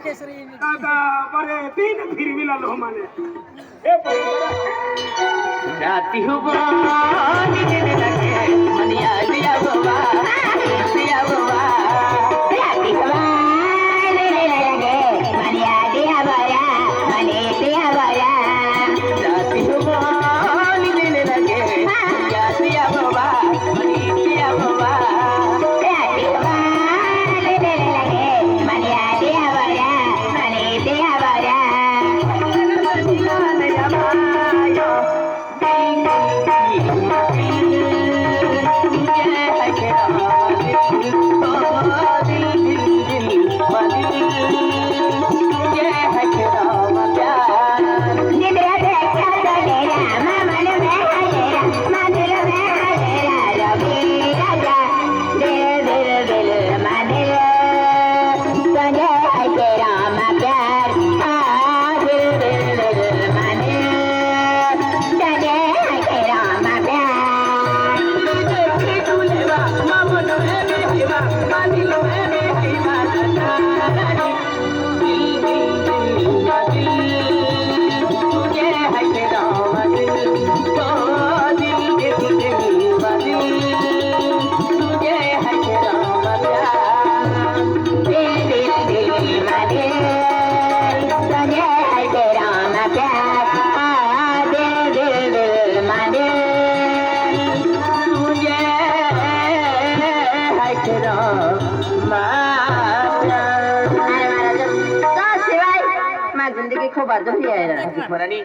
केसरी दादा बरे तीन फिरविला लो माने ए राती हुआ निकलने लगे मनिया लिया बाबा लिया बाबा राती हुआ निकलने लगे मनिया लिया बाबा मनी लिया बाबा राती हुआ निकलने लगे मनिया लिया बाबा मनी लिया बाबा राती हुआ निकलने लगे मनिया लिया बाबा मनी लिया बाबा जिंदगी खूब अर्जन है